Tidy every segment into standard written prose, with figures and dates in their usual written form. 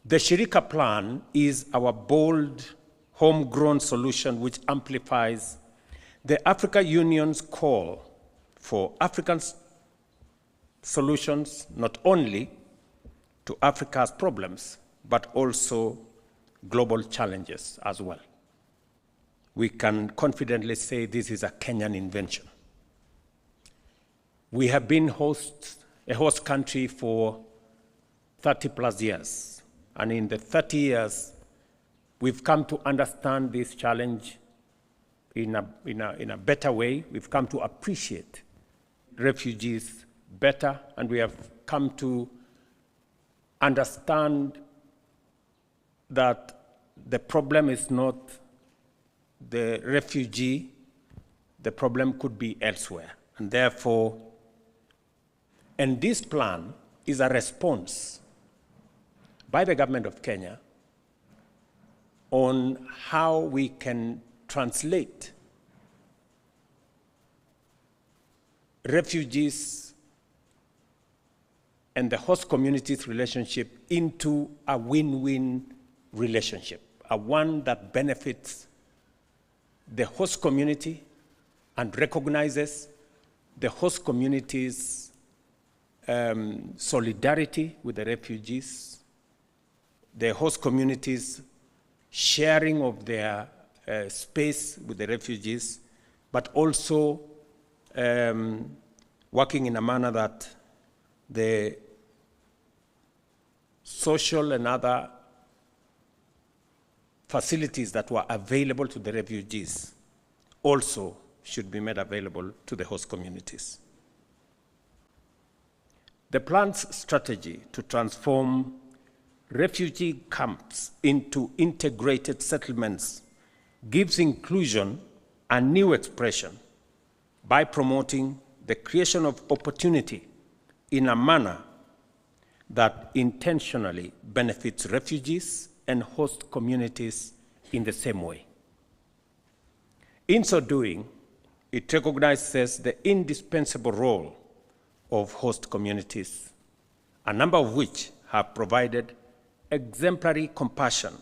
The Shirikisha plan is our bold, homegrown solution which amplifies the African Union's call for African solutions not only to Africa's problems, but also global challenges as well. We can confidently say this is a Kenyan invention. We have been a host country for 30 plus years. And in the 30 years, we've come to understand this challenge in a better way. We've come to appreciate refugees better, and we have come to understand that the problem is not the refugee, the problem could be elsewhere. And therefore, and this plan is a response by the government of Kenya on how we can translate refugees and the host community's relationship into a win-win relationship, a one that benefits the host community and recognizes the host community's solidarity with the refugees, the host community's sharing of their space with the refugees, but also working in a manner that the social and other facilities that were available to the refugees also should be made available to the host communities. The plan's strategy to transform refugee camps into integrated settlements gives inclusion a new expression by promoting the creation of opportunity in a manner that intentionally benefits refugees and host communities in the same way. In so doing, it recognizes the indispensable role of host communities, a number of which have provided exemplary compassion,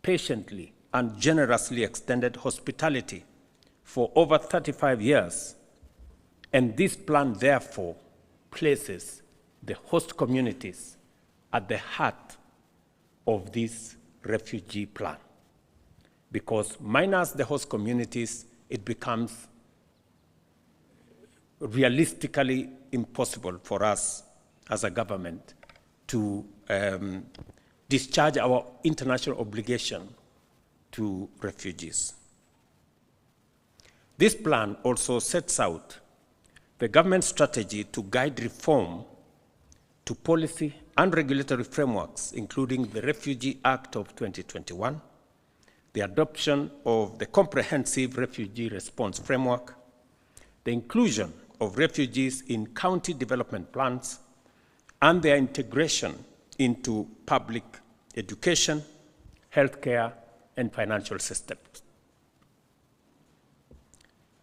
patiently and generously extended hospitality for over 35 years. And this plan, therefore, places the host communities at the heart of this refugee plan. Because minus the host communities, it becomes realistically impossible for us as a government to discharge our international obligation to refugees. This plan also sets out the government's strategy to guide reform to policy and regulatory frameworks, including the Refugee Act of 2021, the adoption of the Comprehensive Refugee Response Framework, the inclusion of refugees in county development plans, and their integration into public education, healthcare, and financial systems.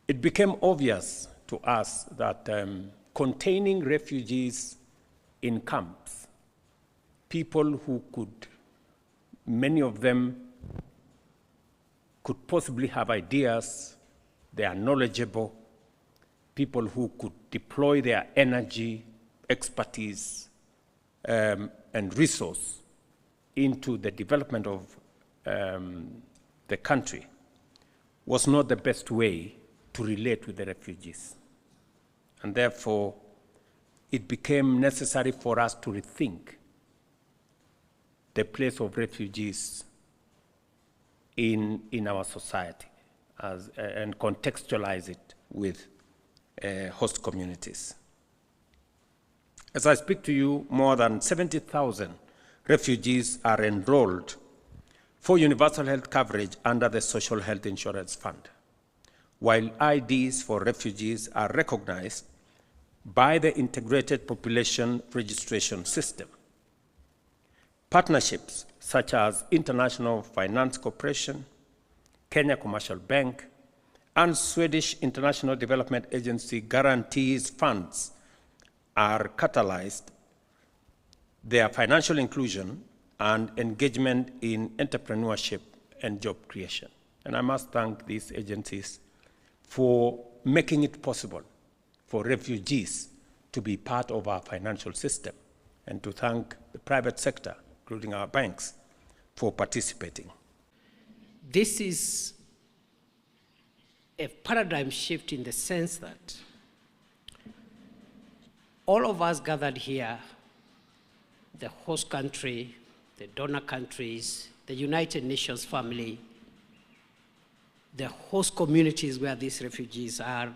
It became obvious to us that containing refugees in camps, people who could, many of them could possibly have ideas, they are knowledgeable, people who could deploy their energy, expertise, and resource into the development of the country was not the best way to relate with the refugees. And therefore, it became necessary for us to rethink the place of refugees in our society and contextualize it with host communities. As I speak to you, more than 70,000 refugees are enrolled for universal health coverage under the Social Health Insurance Fund, while IDs for refugees are recognized by the Integrated Population Registration System. Partnerships such as International Finance Corporation, Kenya Commercial Bank, and Swedish International Development Agency guarantees funds are catalyzed their financial inclusion and engagement in entrepreneurship and job creation. And I must thank these agencies for making it possible for refugees to be part of our financial system, and to thank the private sector, including our banks, for participating. This is a paradigm shift in the sense that all of us gathered here, the host country, the donor countries, the United Nations family, the host communities where these refugees are,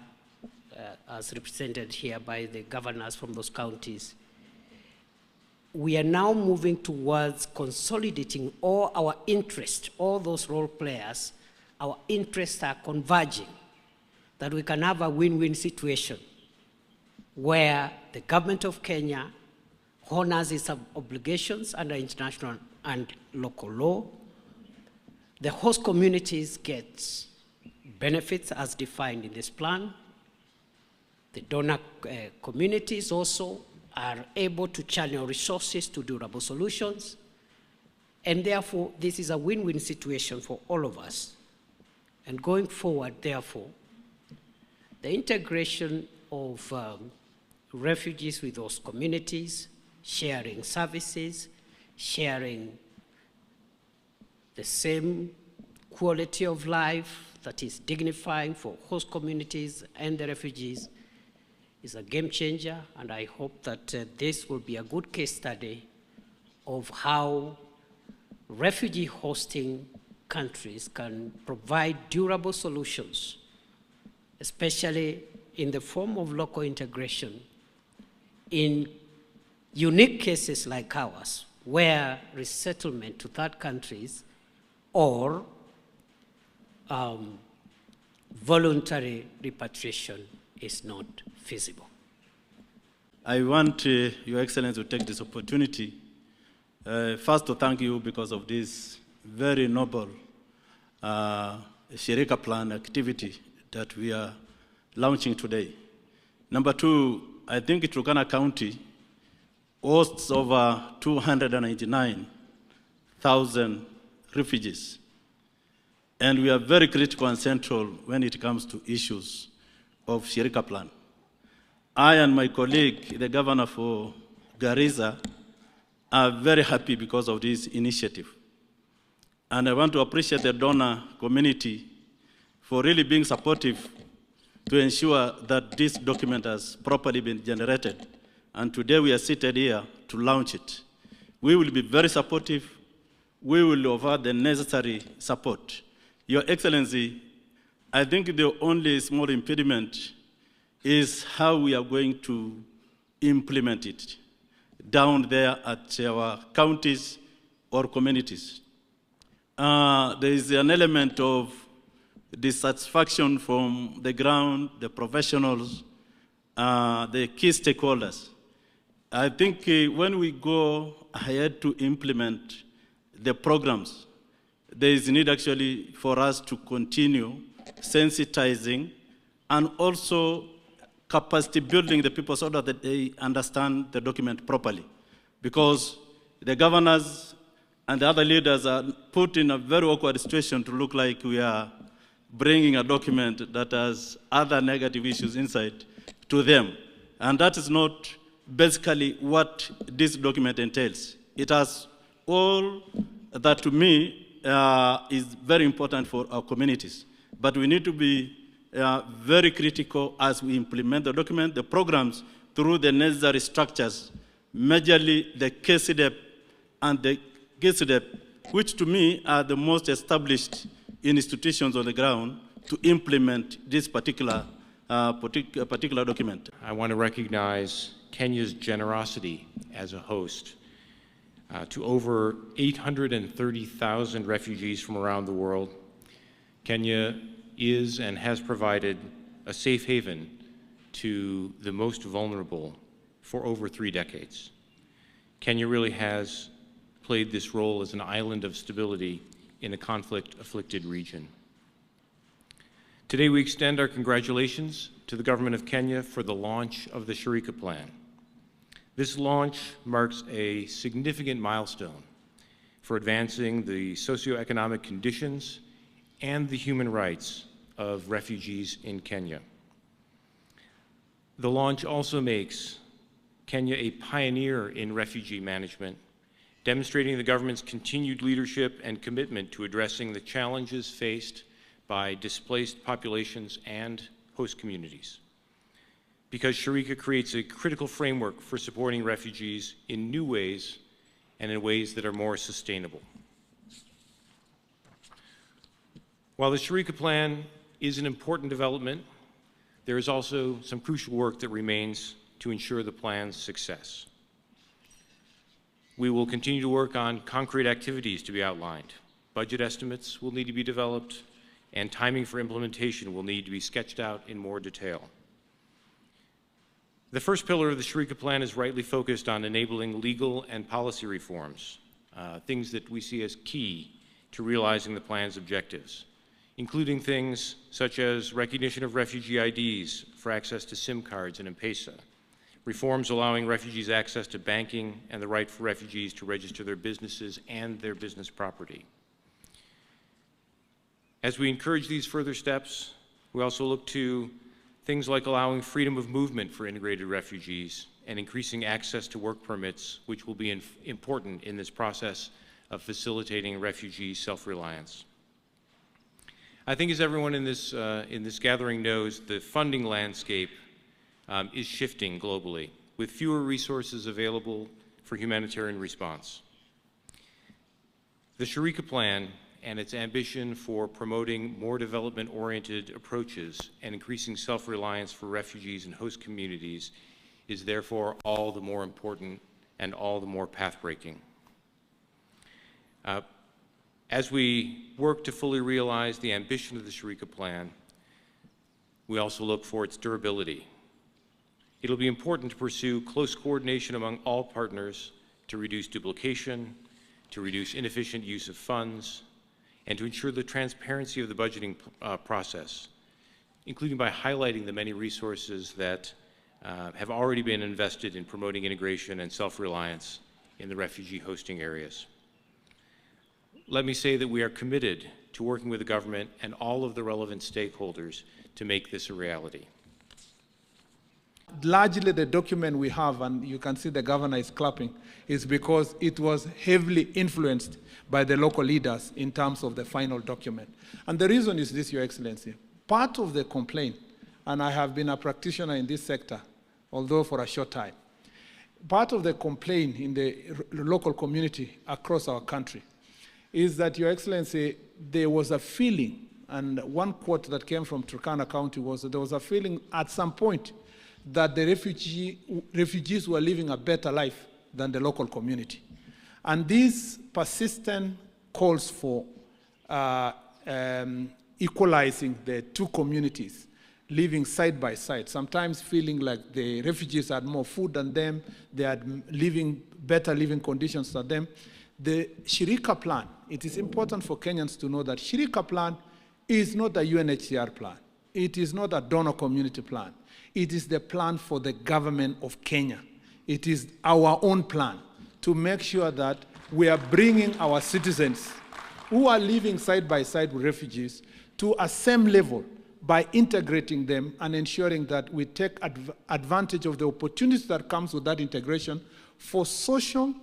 as represented here by the governors from those counties, we are now moving towards consolidating all our interests, all those role players, our interests are converging, that we can have a win-win situation where the government of Kenya honors its obligations under international and local law. The host communities get benefits as defined in this plan. The donor communities also are able to channel resources to durable solutions. And therefore, this is a win-win situation for all of us. And going forward, therefore, the integration of refugees with those communities, sharing services, sharing the same quality of life that is dignifying for host communities and the refugees, is a game changer, and I hope that this will be a good case study of how refugee hosting countries can provide durable solutions, especially in the form of local integration in unique cases like ours, where resettlement to third countries or voluntary repatriation is not feasible. I want Your Excellency to take this opportunity first to thank you because of this very noble Shirika plan activity that we are launching today. Number two, I think Turkana County hosts over 299,000 refugees. And we are very critical and central when it comes to issues of Shirika plan. I and my colleague, the governor for Garissa, are very happy because of this initiative. And I want to appreciate the donor community for really being supportive to ensure that this document has properly been generated. And today we are seated here to launch it. We will be very supportive. We will offer the necessary support. Your Excellency, I think the only small impediment is how we are going to implement it down there at our counties or communities. There is an element of dissatisfaction from the ground, the professionals, the key stakeholders. I think when we go ahead to implement the programs, there is need actually for us to continue sensitizing and also capacity building the people so that they understand the document properly. Because the governors and the other leaders are put in a very awkward situation to look like we are bringing a document that has other negative issues inside to them. And that is not basically what this document entails. It has all that, to me, is very important for our communities. But we need to be very critical as we implement the document, the programs, through the necessary structures, majorly the KCDEP and the GCDEP, which to me are the most established institutions on the ground to implement this particular document. I want to recognize Kenya's generosity as a host to over 830,000 refugees from around the world. Kenya is and has provided a safe haven to the most vulnerable for over 3 decades. Kenya really has played this role as an island of stability in a conflict-afflicted region. Today we extend our congratulations to the Government of Kenya for the launch of the Shirika Plan. This launch marks a significant milestone for advancing the socioeconomic conditions and the human rights of refugees in Kenya. The launch also makes Kenya a pioneer in refugee management, demonstrating the government's continued leadership and commitment to addressing the challenges faced by displaced populations and host communities. Because Shirika creates a critical framework for supporting refugees in new ways and in ways that are more sustainable. While the Shirika Plan is an important development, there is also some crucial work that remains to ensure the plan's success. We will continue to work on concrete activities to be outlined. Budget estimates will need to be developed, and timing for implementation will need to be sketched out in more detail. The first pillar of the Shirika Plan is rightly focused on enabling legal and policy reforms, things that we see as key to realizing the plan's objectives, including things such as recognition of refugee IDs for access to SIM cards and M-Pesa, reforms allowing refugees access to banking, and the right for refugees to register their businesses and their business property. As we encourage these further steps, we also look to things like allowing freedom of movement for integrated refugees and increasing access to work permits, which will be important in this process of facilitating refugee self-reliance. I think, as everyone in this gathering knows, the funding landscape is shifting globally, with fewer resources available for humanitarian response. The Shirika Plan and its ambition for promoting more development-oriented approaches and increasing self-reliance for refugees and host communities is therefore all the more important and all the more path-breaking. As we work to fully realize the ambition of the Shirika Plan, we also look for its durability. It'll be important to pursue close coordination among all partners to reduce duplication, to reduce inefficient use of funds, and to ensure the transparency of the budgeting process, including by highlighting the many resources that have already been invested in promoting integration and self-reliance in the refugee hosting areas. Let me say that we are committed to working with the government and all of the relevant stakeholders to make this a reality. Largely the document we have, and you can see the governor is clapping, is because it was heavily influenced by the local leaders in terms of the final document. And the reason is this, Your Excellency. Part of the complaint, and I have been a practitioner in this sector, although for a short time, part of the complaint in the local community across our country is that, Your Excellency, there was a feeling, and one quote that came from Turkana County was that there was a feeling at some point that the refugees were living a better life than the local community. And these persistent calls for equalizing the two communities, living side by side, sometimes feeling like the refugees had more food than them, they had better living conditions than them. The Shirika Plan, it is important for Kenyans to know that Shirika Plan is not a UNHCR plan. It is not a donor community plan. It is the plan for the government of Kenya. It is our own plan to make sure that we are bringing our citizens who are living side by side with refugees to a same level by integrating them and ensuring that we take advantage of the opportunities that comes with that integration for social,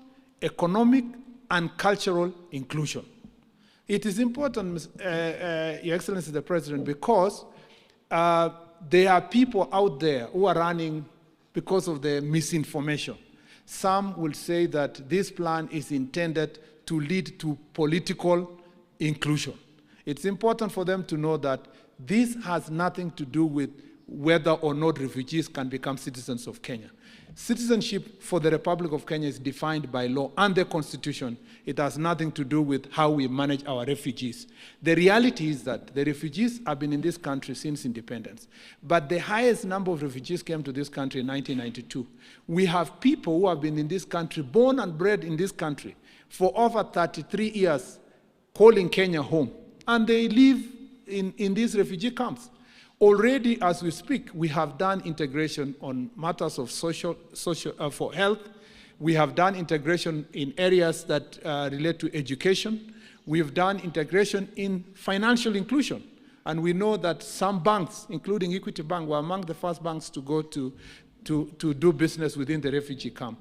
economic, and cultural inclusion. It is important, Your Excellency the President, because there are people out there who are running because of the misinformation. Some will say that this plan is intended to lead to political inclusion. It's important for them to know that this has nothing to do with whether or not refugees can become citizens of Kenya. Citizenship for the Republic of Kenya is defined by law and the Constitution. It has nothing to do with how we manage our refugees. The reality is that the refugees have been in this country since independence. But the highest number of refugees came to this country in 1992. We have people who have been in this country, born and bred in this country, for over 33 years, calling Kenya home. And they live in these refugee camps. Already, as we speak, we have done integration on matters of for health, We have done integration in areas that relate to education. We've done integration in financial inclusion. And we know that some banks, including Equity Bank, were among the first banks to go to do business within the refugee camp.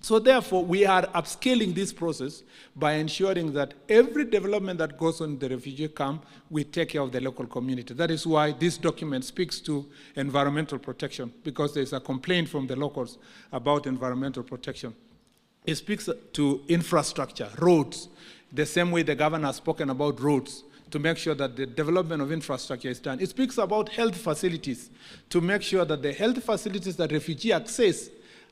So therefore, we are upscaling this process by ensuring that every development that goes on in the refugee camp, we take care of the local community. That is why this document speaks to environmental protection, because there's a complaint from the locals about environmental protection. It speaks to infrastructure, roads, the same way the governor has spoken about roads, to make sure that the development of infrastructure is done. It speaks about health facilities, to make sure that the health facilities that refugees access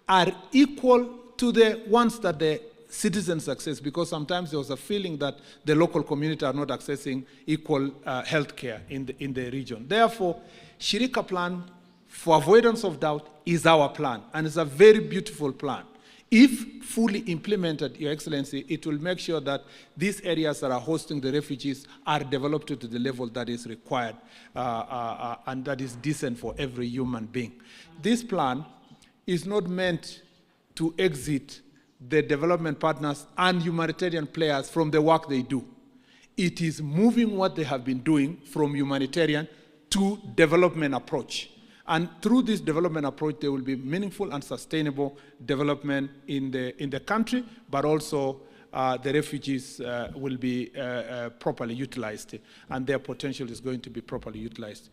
are equal to the ones that the citizens access, because sometimes there was a feeling that the local community are not accessing equal health care in the region. Therefore, Shirika plan, for avoidance of doubt, is our plan, and it's a very beautiful plan. If fully implemented, Your Excellency, it will make sure that these areas that are hosting the refugees are developed to the level that is required and that is decent for every human being. This plan is not meant to exit the development partners and humanitarian players from the work they do. It is moving what they have been doing from humanitarian to development approach. And through this development approach, there will be meaningful and sustainable development in the country, but also the refugees will be properly utilized, and their potential is going to be properly utilized.